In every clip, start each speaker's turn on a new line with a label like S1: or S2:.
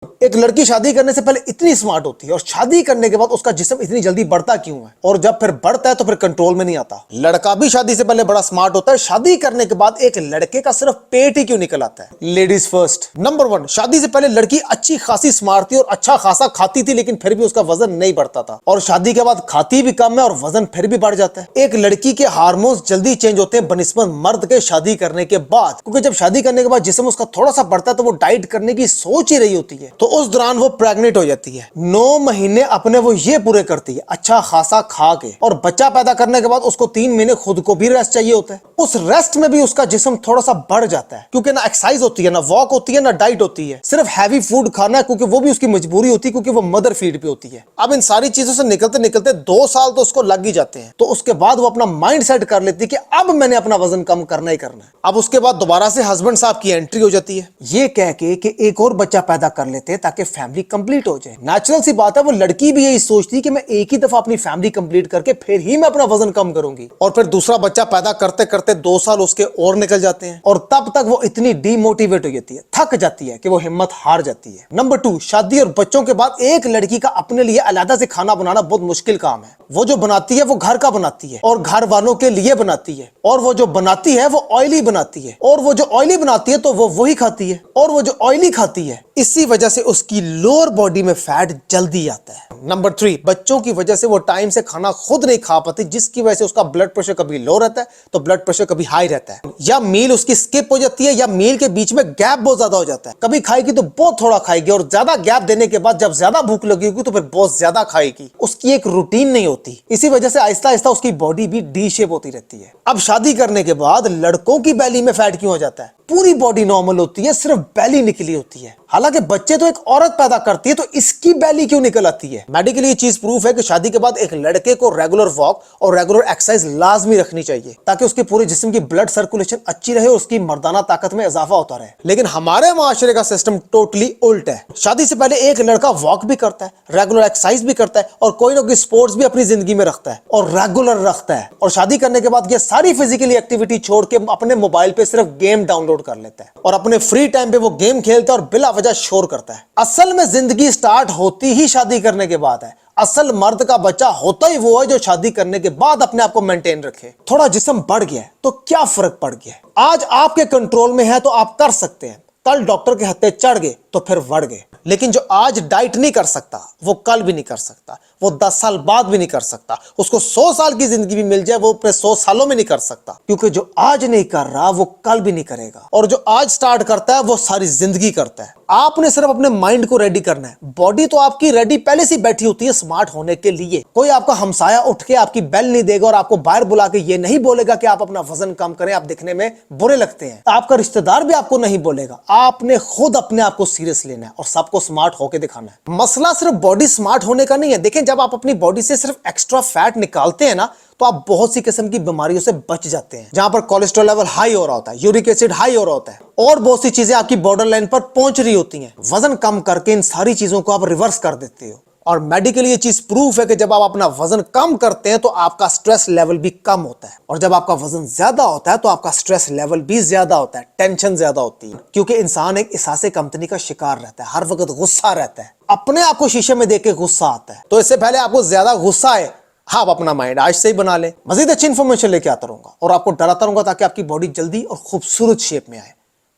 S1: एक लड़की शादी करने से पहले इतनी स्मार्ट होती है और शादी करने के बाद उसका जिस्म इतनी जल्दी बढ़ता क्यों है, और जब फिर बढ़ता है तो फिर कंट्रोल में नहीं आता। लड़का भी शादी से पहले बड़ा स्मार्ट होता है, शादी करने के बाद एक लड़के का सिर्फ पेट ही क्यों निकल आता है। Ladies first. नंबर 1, शादी से पहले लड़की अच्छी खासी स्मार्ट थी और अच्छा खासा खाती थी, लेकिन फिर भी उसका वजन नहीं बढ़ता था, और शादी के बाद खाती भी कम है और वजन फिर भी बढ़ जाता है। एक लड़की के हार्मोन्स जल्दी चेंज होते हैं बनिस्बत मर्द के शादी करने के बाद, क्योंकि जब शादी करने के बाद जिस्म उसका थोड़ा सा बढ़ता है तो वो डाइट करने की सोच ही रही होती है, तो उस दौरान वो प्रेग्नेंट हो जाती है। 9 महीने अपने वो ये पूरे करती है अच्छा खासा खा के, और बच्चा पैदा करने के बाद उसको 3 महीने खुद को भी रेस्ट चाहिए होता है। उस रेस्ट में भी उसका जिस्म थोड़ा सा बढ़ जाता है, क्योंकि ना एक्सरसाइज होती है, ना वॉक होती है, ना डाइट होती है, सिर्फ हैवी फूड खाना है, क्योंकि वो भी उसकी मजबूरी होती है, क्योंकि वो मदर फीड पे होती है। अब इन सारी चीजों से निकलते निकलते 2 साल तो उसको लग ही जाते हैं, तो उसके बाद वो अपना माइंड सेट कर लेती है कि अब मैंने अपना वजन कम करना ही करना है। अब उसके बाद दोबारा से हस्बैंड साहब की एंट्री हो जाती है, ये कह के कि एक और बच्चा पैदा कर लेते हैं ताकि फैमिली कंप्लीट हो जाए। नेचुरल सी बात है, वो लड़की भी यही सोचती है कि मैं एक ही दफा अपनी फैमिली कंप्लीट करके फिर ही मैं अपना वजन कम करूंगी, और फिर दूसरा बच्चा पैदा करते करते 2 साल उसके और निकल जाते हैं, और तब तक वो इतनी डीमोटिवेट हो जाती है, थक जाती है कि वो हिम्मत हार जाती है। नंबर 2, शादी और बच्चों के बाद एक लड़की का अपने लिए अलग से खाना बनाना बहुत मुश्किल काम है। वो जो बनाती है वो घर का बनाती है और घर वालों के लिए बनाती है, और वो जो बनाती है वो ऑयली बनाती है, और वो जो ऑयली बनाती है तो वो वही खाती है, और वो जो ऑयली खाती है इसी वजह से उसकी लोअर बॉडी में फैट जल्दी आता है। नंबर 3, बच्चों की वजह से वो टाइम से खाना खुद नहीं खा पाती, जिसकी वजह से उसका ब्लड प्रेशर कभी लो रहता है तो ब्लड प्रेशर कभी हाई रहता है, या मील उसकी स्किप हो जाती है, या मील के बीच में गैप बहुत ज्यादा हो जाता है। कभी खाएगी तो बहुत थोड़ा खाएगी, और ज्यादा गैप देने के बाद जब ज्यादा भूख लगी होगी तो फिर बहुत ज्यादा खाएगी। उसकी एक रूटीन नहीं होती, इसी वजह से आहिस्ता आहिस्ता उसकी बॉडी भी डी शेप होती रहती है। अब शादी करने के बाद लड़कों की बैली में फैट क्यों हो जाता है? पूरी बॉडी नॉर्मल होती है, सिर्फ बैली निकली होती है। हालांकि बच्चे तो एक औरत पैदा करती है, तो इसकी बैली क्यों निकल आती है? मेडिकली ये चीज प्रूफ है कि शादी के बाद एक लड़के को रेगुलर वॉक और रेगुलर एक्सरसाइज लाजमी रखनी चाहिए, ताकि उसके पूरे जिस्म की ब्लड सर्कुलेशन अच्छी रहे और उसकी मर्दाना ताकत में इजाफा होता रहे। लेकिन हमारे माशरे का सिस्टम टोटली उल्ट है। शादी से पहले एक लड़का वॉक भी करता है, रेगुलर एक्सरसाइज भी करता है, और कोई ना कोई स्पोर्ट्स भी अपनी जिंदगी में रखता है और रेगुलर रखता है, और शादी करने के बाद ये सारी फिजिकली एक्टिविटी छोड़ के अपने मोबाइल पे सिर्फ गेम डाउनलोड कर लेता है, और अपने फ्री टाइम पे वो गेम खेलता है और बिला वजह शोर करता है। असल में जिंदगी स्टार्ट होती ही शादी करने के बाद है। असल मर्द का बच्चा होता ही वो है जो शादी करने के बाद अपने आप को मेंटेन रखे। थोड़ा जिस्म बढ़ गया है तो क्या फर्क पड़ गया है? आज आपके कंट्रोल में है तो आप कर सकते हैं, कल डॉक्टर के हत्थे चढ़ गए तो फिर बढ़ गए। लेकिन जो आज डाइट नहीं कर सकता वो कल भी नहीं कर सकता, वो 10 साल बाद भी नहीं कर सकता। उसको 100 साल की जिंदगी भी मिल जाए वो अपने 100 सालों में नहीं कर सकता, क्योंकि जो आज नहीं कर रहा वो कल भी नहीं करेगा, और जो आज स्टार्ट करता है वो सारी जिंदगी करता है। आपने सिर्फ अपने माइंड को रेडी करना है। बॉडी तो आपकी रेडी पहले से बैठी होती है स्मार्ट होने के लिए। कोई आपका हमसाया उठ के आपकी बेल नहीं देगा और आपको बाहर बुला के ये नहीं बोलेगा कि आप अपना वजन कम करें, आप दिखने में बुरे लगते हैं। आपका रिश्तेदार भी आपको नहीं बोलेगा। आपने खुद अपने आप को सीरियस लेना है और सबको स्मार्ट होकर दिखाना है। मसला सिर्फ बॉडी स्मार्ट होने का नहीं है। देखें, जब आप अपनी बॉडी से सिर्फ एक्स्ट्रा फैट निकालते हैं ना, तो आप बहुत सी किस्म की बीमारियों से बच जाते हैं, जहां पर कोलेस्ट्रॉल लेवल हाई हो रहा होता है, यूरिक एसिड हाई हो रहा होता है, और बहुत सी चीजें आपकी बॉर्डर लाइन पर पहुंच रही होती हैं। वजन कम करके इन सारी चीजों को आप रिवर्स कर देते हो। और मेडिकली ये चीज प्रूफ है कि जब आप अपना वजन कम करते हैं तो आपका स्ट्रेस लेवल भी कम होता है, और जब आपका वजन ज्यादा होता है तो आपका स्ट्रेस लेवल भी ज्यादा होता है, टेंशन ज्यादा होती है, क्योंकि इंसान एक एहसास कमतनी का शिकार रहता है, हर वक्त गुस्सा रहता है, अपने आप को शीशे में देख के गुस्सा आता है। तो इससे पहले आपको ज्यादा गुस्सा आए, आप अपना माइंड आज से ही बना ले। मजीद अच्छी इंफॉर्मेशन लेके आता रहूंगा और आपको डराता रहूंगा ताकि आपकी बॉडी जल्दी और खूबसूरत शेप में आए।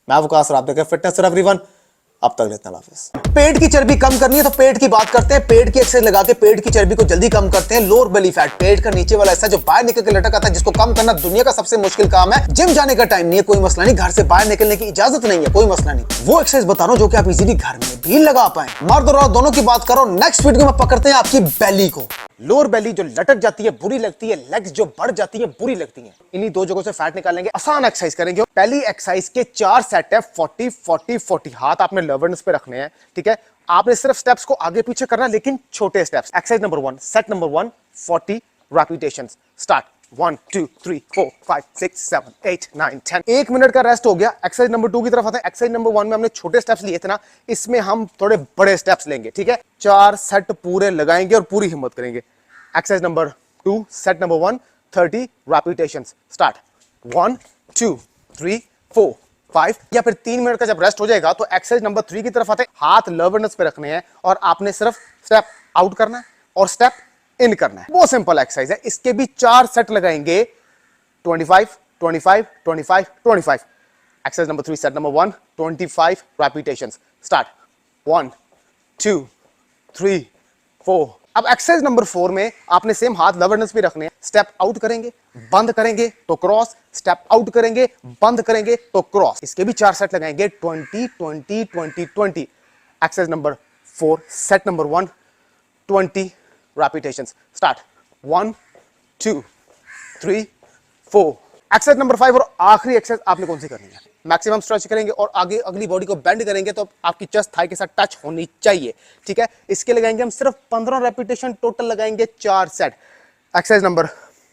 S1: मैं वकास, आप देखें फिटनेस फॉर एवरीवन। अब तक लेते हैं, हाफिज। पेट की चर्बी कम करनी है तो पेट की बात करते हैं। पेट की एक्सरसाइज लगा के पेट की चर्बी को जल्दी कम करते हैं। लोअर बेली फैट, पेट का नीचे वाला हिस्सा जो बाहर निकल के लटक आता है, जिसको कम करना दुनिया का सबसे मुश्किल काम है। जिम जाने का टाइम नहीं है, कोई मसला नहीं। घर से बाहर निकलने की इजाजत नहीं है, कोई मसला नहीं। वो एक्सरसाइज बता रहा हूं जो कि आप इजीली घर में भी लगा पाए। मर्द और औरत दोनों की बात करो। नेक्स्ट वीडियो में पकड़ते हैं आपकी बेली को। लोअर बेली जो लटक जाती है बुरी लगती है, लेग्स जो बढ़ जाती है बुरी लगती है। इन्हीं 2 जगहों से फैट निकालेंगे। आसान एक्सरसाइज करेंगे। पहली एक्सरसाइज के 4 सेट है, 40 40 40। हाथ आपने लवर्स पे रखने हैं, ठीक है। आपने सिर्फ स्टेप्स को आगे पीछे करना, लेकिन छोटे steps. Exercise number 1, set number 1, 40 repetitions. Start. 1 2 3 4 5 6 7 8 9 10। 1 minute का रेस्ट हो गया। एक्सरसाइज नंबर 2 की तरफ आते हैं। एक्सरसाइज नंबर 1 में हमने छोटे स्टेप्स लिए थे ना, इसमें हम थोड़े बड़े स्टेप्स लेंगे, ठीक है। 4 सेट पूरे लगाएंगे और पूरी हिम्मत करेंगे। Exercise number 2, set number 1, 30 repetitions. Start. 1 2 3 4 5 या फिर 3 मिनट का जब रेस्ट हो जाएगा तो एक्सरसाइज नंबर 3 की तरफ आते हैं। हाथ लवर्नस पे रखने हैं और आपने सिर्फ स्टेप आउट करना है और स्टेप इन करना है। बहुत सिंपल एक्सरसाइज है। इसके भी 4 सेट लगाएंगे, 25 25 25 25। Exercise number 3 set number 1, 25 repetitions. Start. 1 2 3 4। अब एक्सरसाइज नंबर 4 में आपने सेम हाथ लवर्नस पे रखने हैं। स्टेप आउट करेंगे, बंद करेंगे तो क्रॉस, स्टेप आउट करेंगे, बंद करेंगे तो क्रॉस। इसके भी 4 सेट लगाएंगे, 20 20 20 20। Exercise number 4 set number 1, 20 repetitions. Start. 1 2 3 4। Exercise number 5 और आखिरी एक्सरसाइज आपने कौन सी करनी है? मैक्सिमम स्ट्रेच करेंगे और आगे अगली बॉडी को बेंड करेंगे तो आपकी चेस्ट थाई के साथ टच होनी चाहिए। ठीक है, इसके लगाएंगे हम सिर्फ 15 रेपिटेशन, टोटल लगाएंगे 4 set. Exercise number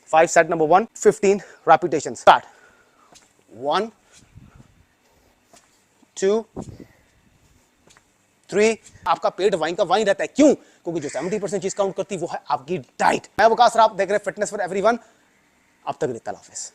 S1: 5 set number 1, 15 repetition. Start. 1 2 3। आपका पेट वाइन का वाइन रहता है, क्यों? क्योंकि जो 70% चीज काउंट करती है वो है आपकी डाइट। मैं वकास, आप देख रहे हैं फिटनेस फॉर एवरीवन। अब तक अल्लाह हाफिज़।